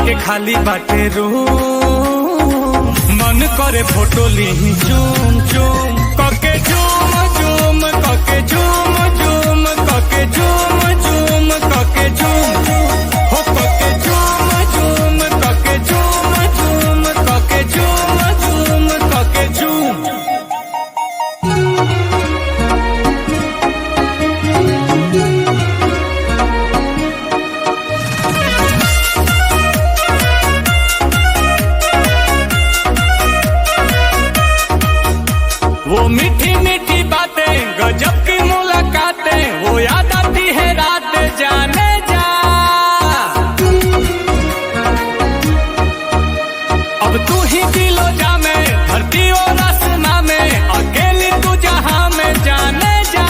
लागे खाली बाटे रूम, मन करे फोटो ली चूम चूम कके झूम झूम कके झूम झूम कके झूम झूम कके झूम हो कके झूम झूम कके झूम झूम कके झूम झूम कके झूम। वो मीठी मीठी बातें गजब की मुलाकातें, वो याद आती है रात जाने जा। अब तू ही दिलो जा में धरती और आसमां में, अकेली तू जहां में जाने जा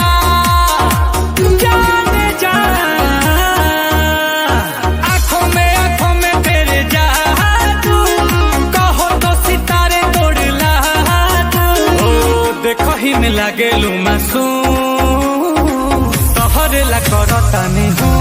जाने जा। आंखों में तेरे जादू, कहो तो सितारे तोड़ ला दू। देखो ही में लागे लू मासूम, तोहरे ला करतानी हूँ